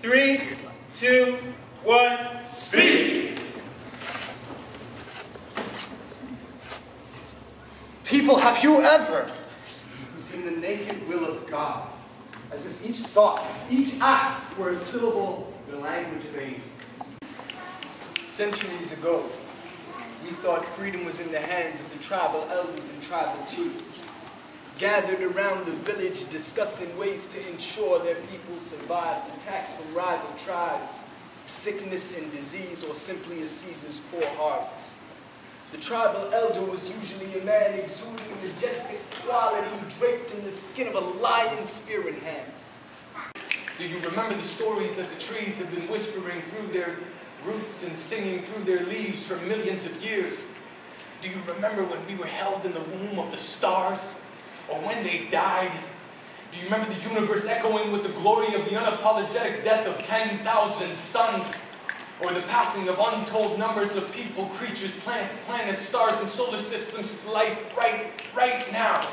3, 2, 1, speak! People, have you ever seen the naked will of God, as if each thought, each act were a syllable in a language of angels? Centuries ago, we thought freedom was in the hands of the tribal elders and tribal chiefs, gathered around the village discussing ways to ensure their people survived attacks from rival tribes, sickness and disease, or simply a season's poor harvest. The tribal elder was usually a man exuding majestic quality, draped in the skin of a lion, spear in hand. Do you remember the stories that the trees have been whispering through their roots and singing through their leaves for millions of years? Do you remember when we were held in the womb of the stars? Or when they died? Do you remember the universe echoing with the glory of the unapologetic death of 10,000 suns? Or the passing of untold numbers of people, creatures, plants, planets, stars, and solar systems to life right now?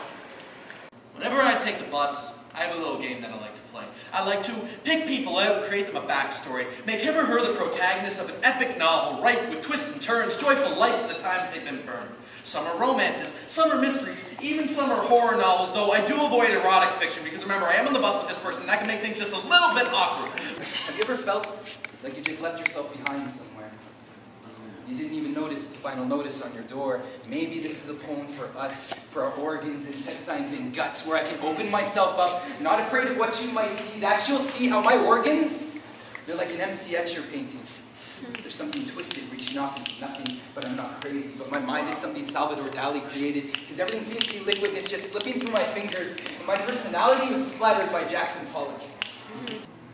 Whenever I take the bus, I have a little game that I like to play. I like to pick people out and create them a backstory, make him or her the protagonist of an epic novel rife with twists and turns, joyful life in the times they've been burned. Some are romances, some are mysteries, even some are horror novels, though I do avoid erotic fiction because remember, I am on the bus with this person and that can make things just a little bit awkward. Have you ever felt like you just left yourself behind somewhere? You didn't even notice the final notice on your door. Maybe this is a poem for us, for our organs, intestines, and guts, where I can open myself up, not afraid of what you might see, that you'll see how my organs, they're like an MC Escher painting. There's something twisted, reaching off into nothing, but I'm not crazy. But my mind is something Salvador Dali created, because everything seems to be liquid, and it's just slipping through my fingers, and my personality was splattered by Jackson Pollock.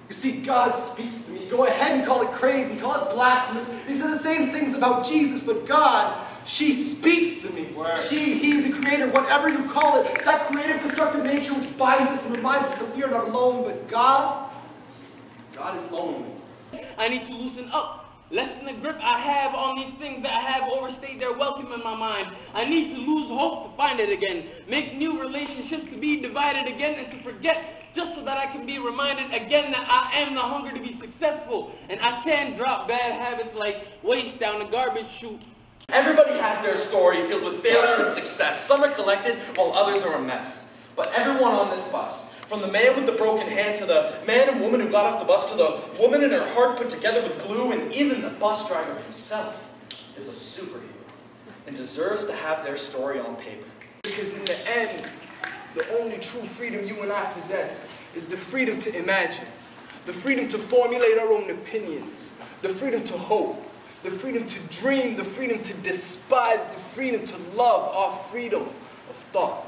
You see, God speaks to me. Go ahead and call it crazy, call it blasphemous. These are the same things about Jesus, but God, she speaks to me. Word. She, he, the creator, whatever you call it, that creative, destructive nature which binds us and reminds us that we are not alone, but God is lonely. I need to loosen up, lessen the grip I have on these things that have overstayed their welcome in my mind. I need to lose hope to find it again, make new relationships to be divided again and to forget, just so that I can be reminded again that I am the hunger to be successful, and I can drop bad habits like waste down the garbage chute. Everybody has their story filled with failure and success. Some are collected while others are a mess. But everyone on this bus, from the man with the broken hand to the man and woman who got off the bus to the woman in her heart put together with glue, and even the bus driver himself, is a superhero and deserves to have their story on paper. Because in the end, the only true freedom you and I possess is the freedom to imagine, the freedom to formulate our own opinions, the freedom to hope, the freedom to dream, the freedom to despise, the freedom to love, our freedom of thought.